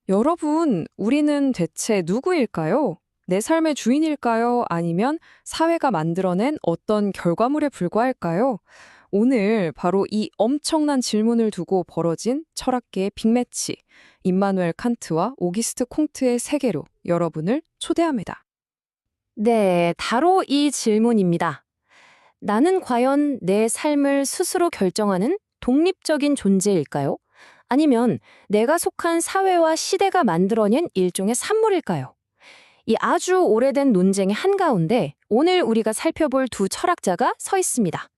여러분, 우리는 대체 누구일까요? 내 삶의 주인일까요? 아니면 사회가 만들어낸 어떤 결과물에 불과할까요? 오늘 바로 이 엄청난 질문을 두고 벌어진 철학계의 빅매치, 임마누엘 칸트와 오기스트 콩트의 세계로 여러분을 초대합니다. 네, 바로 이 질문입니다. 나는 과연 내 삶을 스스로 결정하는 독립적인 존재일까요? 아니면 내가 속한 사회와 시대가 만들어낸 일종의 산물일까요? 이 아주 오래된 논쟁의 한가운데 오늘 우리가 살펴볼 두 철학자가 서 있습니다.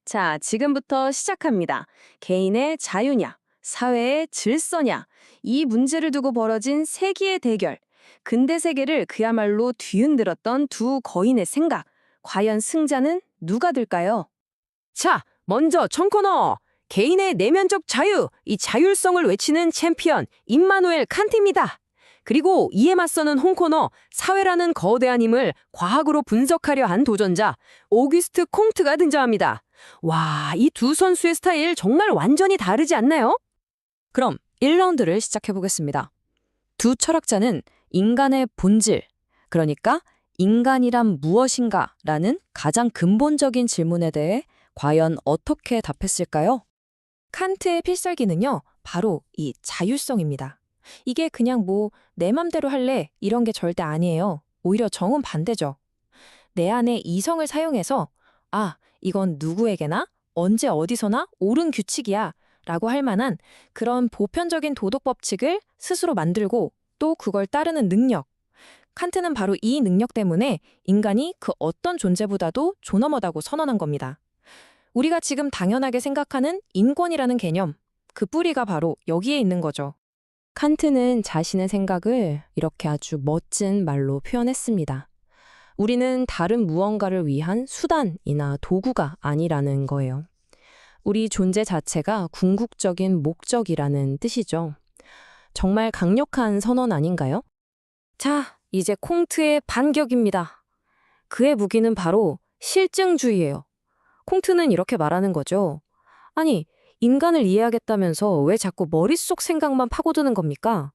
자, 지금부터 시작합니다. 개인의 자유냐, 사회의 질서냐, 이 문제를 두고 벌어진 세기의 대결. 근대 세계를 그야말로 뒤흔들었던 두 거인의 생각. 과연 승자는 누가 될까요? 자, 먼저 첫 코너. 개인의 내면적 자유, 이 자율성을 외치는 챔피언 임마누엘 칸트입니다. 그리고 이에 맞서는 홈코너, 사회라는 거대한 힘을 과학으로 분석하려 한 도전자 오기스트 콩트가 등장합니다. 와, 이 두 선수의 스타일 정말 완전히 다르지 않나요? 그럼 1라운드를 시작해보겠습니다. 두 철학자는 인간의 본질, 그러니까 인간이란 무엇인가 라는 가장 근본적인 질문에 대해 과연 어떻게 답했을까요? 칸트의 필살기는요, 바로 이 자율성입니다. 이게 그냥 내 맘대로 할래 이런 게 절대 아니에요. 오히려 정반대죠. 내 안에 이성을 사용해서 이건 누구에게나 언제 어디서나 옳은 규칙이야 라고 할 만한 그런 보편적인 도덕 법칙을 스스로 만들고 또 그걸 따르는 능력. 칸트는 바로 이 능력 때문에 인간이 그 어떤 존재보다도 존엄하다고 선언한 겁니다. 우리가 지금 당연하게 생각하는 인권이라는 개념, 그 뿌리가 바로 여기에 있는 거죠. 칸트는 자신의 생각을 이렇게 아주 멋진 말로 표현했습니다. 우리는 다른 무언가를 위한 수단이나 도구가 아니라는 거예요. 우리 존재 자체가 궁극적인 목적이라는 뜻이죠. 정말 강력한 선언 아닌가요? 자, 이제 콩트의 반격입니다. 그의 무기는 바로 실증주의예요. 콩트는 이렇게 말하는 거죠. 아니, 인간을 이해하겠다면서 왜 자꾸 머릿속 생각만 파고드는 겁니까?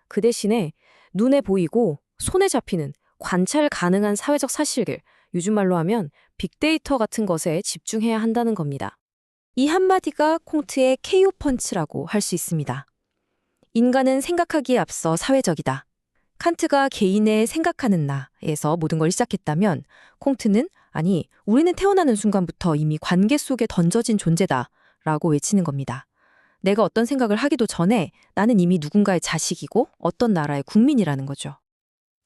그 대신에 눈에 보이고 손에 잡히는 관찰 가능한 사회적 사실들, 요즘 말로 하면 빅데이터 같은 것에 집중해야 한다는 겁니다. 이 한마디가 콩트의 KO 펀치라고 할 수 있습니다. 인간은 생각하기에 앞서 사회적이다. 칸트가 개인의 생각하는 나에서 모든 걸 시작했다면 콩트는 우리는 태어나는 순간부터 이미 관계 속에 던져진 존재다 라고 외치는 겁니다. 내가 어떤 생각을 하기도 전에 나는 이미 누군가의 자식이고 어떤 나라의 국민이라는 거죠.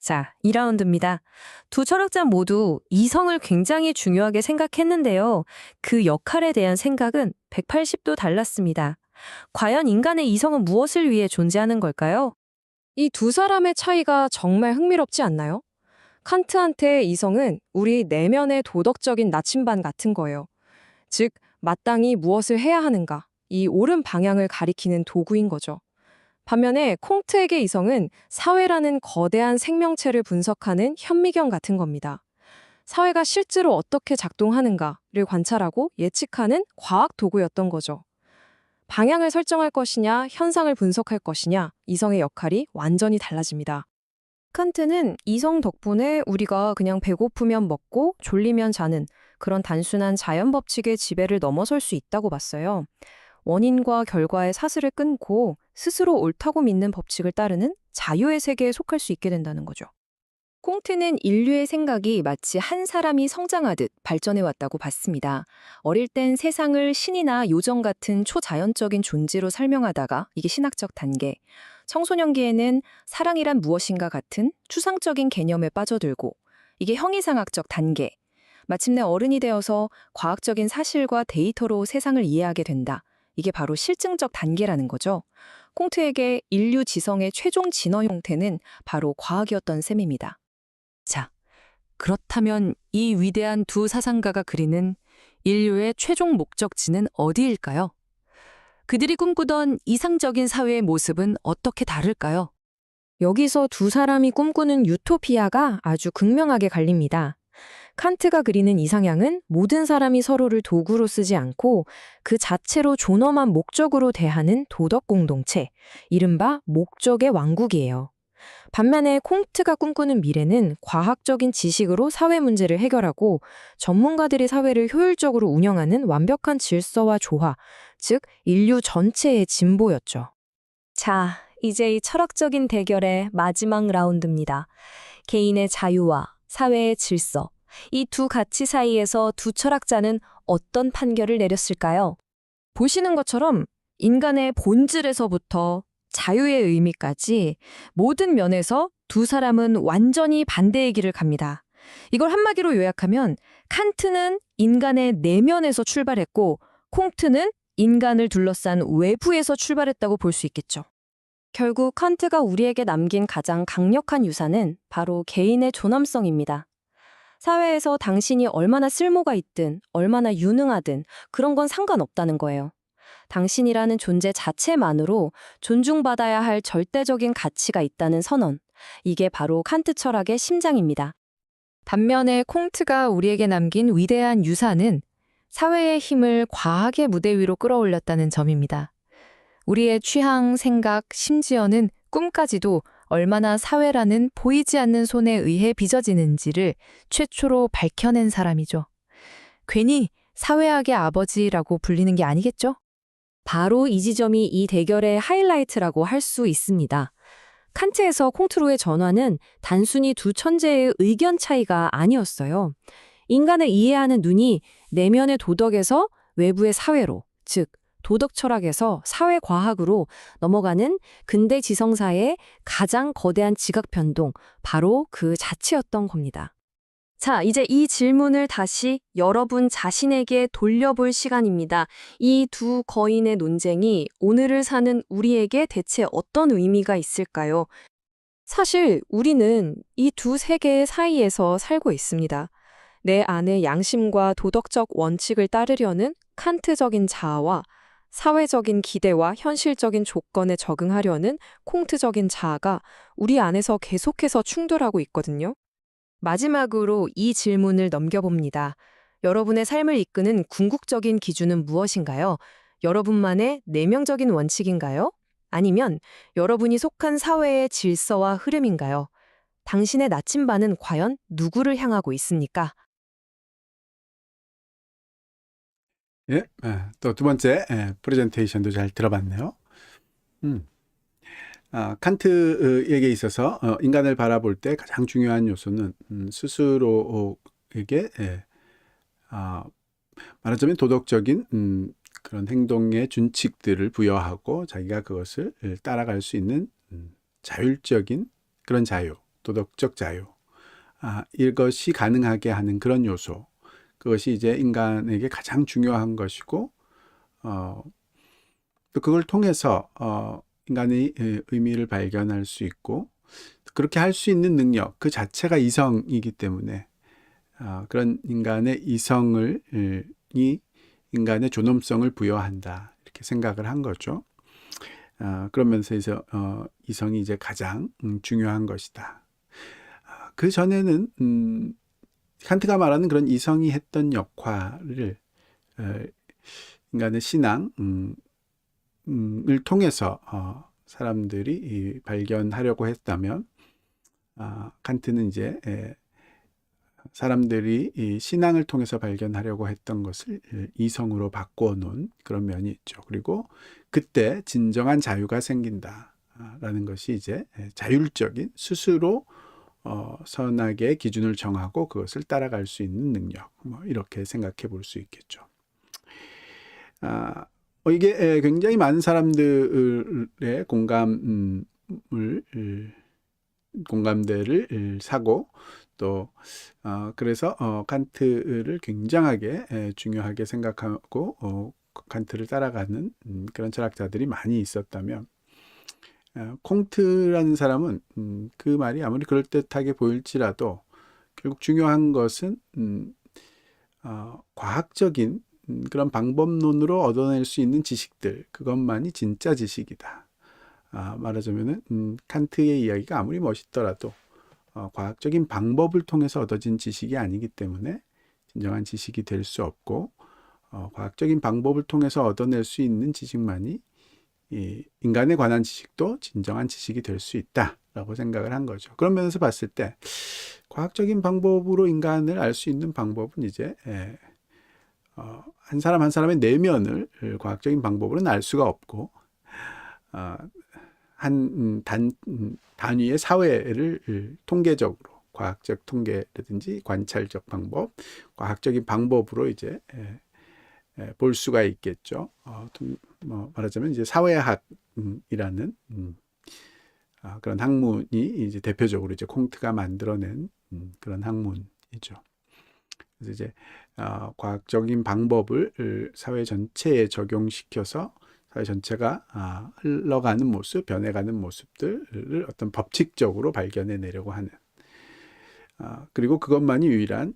자, 2라운드입니다. 두 철학자 모두 이성을 굉장히 중요하게 생각했는데요. 그 역할에 대한 생각은 180도 달랐습니다. 과연 인간의 이성은 무엇을 위해 존재하는 걸까요? 이 두 사람의 차이가 정말 흥미롭지 않나요? 칸트한테 이성은 우리 내면의 도덕적인 나침반 같은 거예요. 즉, 마땅히 무엇을 해야 하는가, 이 옳은 방향을 가리키는 도구인 거죠. 반면에 콩트에게 이성은 사회라는 거대한 생명체를 분석하는 현미경 같은 겁니다. 사회가 실제로 어떻게 작동하는가를 관찰하고 예측하는 과학 도구였던 거죠. 방향을 설정할 것이냐, 현상을 분석할 것이냐, 이성의 역할이 완전히 달라집니다. 칸트는 이성 덕분에 우리가 그냥 배고프면 먹고 졸리면 자는 그런 단순한 자연 법칙의 지배를 넘어설 수 있다고 봤어요. 원인과 결과의 사슬을 끊고 스스로 옳다고 믿는 법칙을 따르는 자유의 세계에 속할 수 있게 된다는 거죠. 콩트는 인류의 생각이 마치 한 사람이 성장하듯 발전해왔다고 봤습니다. 어릴 땐 세상을 신이나 요정 같은 초자연적인 존재로 설명하다가 이게 신학적 단계, 청소년기에는 사랑이란 무엇인가 같은 추상적인 개념에 빠져들고 이게 형이상학적 단계, 마침내 어른이 되어서 과학적인 사실과 데이터로 세상을 이해하게 된다. 이게 바로 실증적 단계라는 거죠. 콩트에게 인류 지성의 최종 진화 형태는 바로 과학이었던 셈입니다. 자, 그렇다면 이 위대한 두 사상가가 그리는 인류의 최종 목적지는 어디일까요? 그들이 꿈꾸던 이상적인 사회의 모습은 어떻게 다를까요? 여기서 두 사람이 꿈꾸는 유토피아가 아주 극명하게 갈립니다. 칸트가 그리는 이상향은 모든 사람이 서로를 도구로 쓰지 않고 그 자체로 존엄한 목적으로 대하는 도덕 공동체, 이른바 목적의 왕국이에요. 반면에 콩트가 꿈꾸는 미래는 과학적인 지식으로 사회 문제를 해결하고 전문가들이 사회를 효율적으로 운영하는 완벽한 질서와 조화, 즉 인류 전체의 진보였죠. 자, 이제 이 철학적인 대결의 마지막 라운드입니다. 개인의 자유와 사회의 질서. 이 두 가치 사이에서 두 철학자는 어떤 판결을 내렸을까요? 보시는 것처럼 인간의 본질에서부터 자유의 의미까지 모든 면에서 두 사람은 완전히 반대의 길을 갑니다. 이걸 한마디로 요약하면 칸트는 인간의 내면에서 출발했고 콩트는 인간을 둘러싼 외부에서 출발했다고 볼 수 있겠죠. 결국 칸트가 우리에게 남긴 가장 강력한 유산은 바로 개인의 존엄성입니다. 사회에서 당신이 얼마나 쓸모가 있든 얼마나 유능하든 그런 건 상관없다는 거예요. 당신이라는 존재 자체만으로 존중받아야 할 절대적인 가치가 있다는 선언. 이게 바로 칸트 철학의 심장입니다. 반면에 콩트가 우리에게 남긴 위대한 유산은 사회의 힘을 과학의 무대 위로 끌어올렸다는 점입니다. 우리의 취향, 생각, 심지어는 꿈까지도 얼마나 사회라는 보이지 않는 손에 의해 빚어지는지를 최초로 밝혀낸 사람이죠. 괜히 사회학의 아버지라고 불리는 게 아니겠죠? 바로 이 지점이 이 대결의 하이라이트라고 할 수 있습니다. 칸트에서 콩트로의 전환은 단순히 두 천재의 의견 차이가 아니었어요. 인간을 이해하는 눈이 내면의 도덕에서 외부의 사회로, 즉 도덕 철학에서 사회 과학으로 넘어가는 근대 지성사의 가장 거대한 지각 변동, 바로 그 자체였던 겁니다. 자, 이제 이 질문을 다시 여러분 자신에게 돌려볼 시간입니다. 이 두 거인의 논쟁이 오늘을 사는 우리에게 대체 어떤 의미가 있을까요? 사실 우리는 이 두 세계의 사이에서 살고 있습니다. 내 안의 양심과 도덕적 원칙을 따르려는 칸트적인 자아와 사회적인 기대와 현실적인 조건에 적응하려는 콩트적인 자아가 우리 안에서 계속해서 충돌하고 있거든요. 마지막으로 이 질문을 넘겨봅니다. 여러분의 삶을 이끄는 궁극적인 기준은 무엇인가요? 여러분만의 내면적인 원칙인가요? 아니면 여러분이 속한 사회의 질서와 흐름인가요? 당신의 나침반은 과연 누구를 향하고 있습니까? 예, 또 두 번째 프레젠테이션도 잘 들어봤네요. 칸트에게 있어서 인간을 바라볼 때 가장 중요한 요소는 스스로에게 말하자면 도덕적인 그런 행동의 준칙들을 부여하고 자기가 그것을 따라갈 수 있는 자율적인 그런 자유, 도덕적 자유, 이것이 가능하게 하는 그런 요소, 그것이 이제 인간에게 가장 중요한 것이고 또 그걸 통해서 인간의 의미를 발견할 수 있고 그렇게 할 수 있는 능력 그 자체가 이성이기 때문에 그런 인간의 이성을 이 인간의 존엄성을 부여한다 이렇게 생각을 한 거죠. 그러면서 이제 이성이 이제 가장 중요한 것이다. 그 전에는 칸트가 말하는 그런 이성이 했던 역할을 인간의 신앙 을 통해서 사람들이 발견하려고 했다면 칸트는 이제 사람들이 이 신앙을 통해서 발견하려고 했던 것을 이성으로 바꿔놓은 그런 면이 있죠. 그리고 그때 진정한 자유가 생긴다라는 것이 이제 자율적인 스스로 선악의 기준을 정하고 그것을 따라갈 수 있는 능력, 뭐 이렇게 생각해 볼 수 있겠죠. 이게 굉장히 많은 사람들의 공감대를 사고 또 그래서 칸트를 굉장하게 중요하게 생각하고 칸트를 따라가는 그런 철학자들이 많이 있었다면 콩트라는 사람은 그 말이 아무리 그럴듯하게 보일지라도 결국 중요한 것은 과학적인 그런 방법론으로 얻어낼 수 있는 지식들, 그것만이 진짜 지식이다. 말하자면은 칸트의 이야기가 아무리 멋있더라도 과학적인 방법을 통해서 얻어진 지식이 아니기 때문에 진정한 지식이 될 수 없고 과학적인 방법을 통해서 얻어낼 수 있는 지식만이 이 인간에 관한 지식도 진정한 지식이 될 수 있다라고 생각을 한 거죠. 그런 면에서 봤을 때 과학적인 방법으로 인간을 알 수 있는 방법은 이제 한 사람 한 사람의 내면을 과학적인 방법으로는 알 수가 없고 한 단위의 사회를 통계적으로 과학적 통계라든지 관찰적 방법, 과학적인 방법으로 이제 볼 수가 있겠죠. 말하자면 이제 사회학이라는 그런 학문이 이제 대표적으로 이제 콩트가 만들어낸 그런 학문이죠. 그래서 이제 과학적인 방법을 사회 전체에 적용시켜서 사회 전체가 흘러가는 모습, 변해가는 모습들을 어떤 법칙적으로 발견해내려고 하는 그리고 그것만이 유일한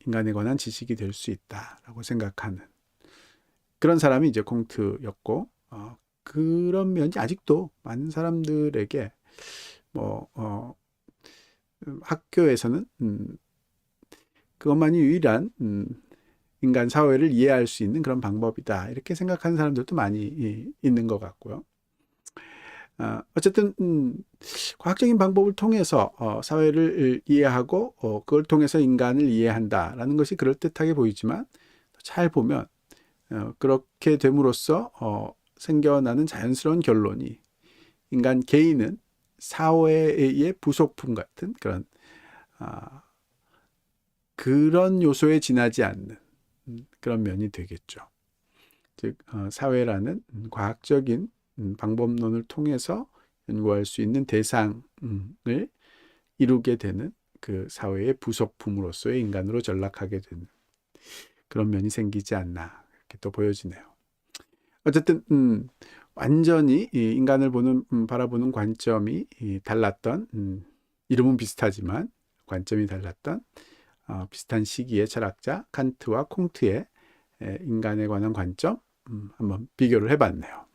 인간에 관한 지식이 될 수 있다라고 생각하는 그런 사람이 이제 콩트였고 그런 면이 아직도 많은 사람들에게 학교에서는 그것만이 유일한 인간 사회를 이해할 수 있는 그런 방법이다 이렇게 생각하는 사람들도 많이 있는 것 같고요. 어쨌든 과학적인 방법을 통해서 사회를 이해하고 그걸 통해서 인간을 이해한다라는 것이 그럴듯하게 보이지만 잘 보면 그렇게 됨으로써 생겨나는 자연스러운 결론이 인간 개인은 사회의 부속품 같은 그런 요소에 지나지 않는 그런 면이 되겠죠. 즉 사회라는 과학적인 방법론을 통해서 연구할 수 있는 대상을 이루게 되는 그 사회의 부속품으로서의 인간으로 전락하게 되는 그런 면이 생기지 않나 이렇게 또 보여지네요. 어쨌든 완전히 인간을 바라보는 관점이 달랐던 이름은 비슷하지만 관점이 달랐던 비슷한 시기의 철학자 칸트와 콩트의 인간에 관한 관점 한번 비교를 해봤네요.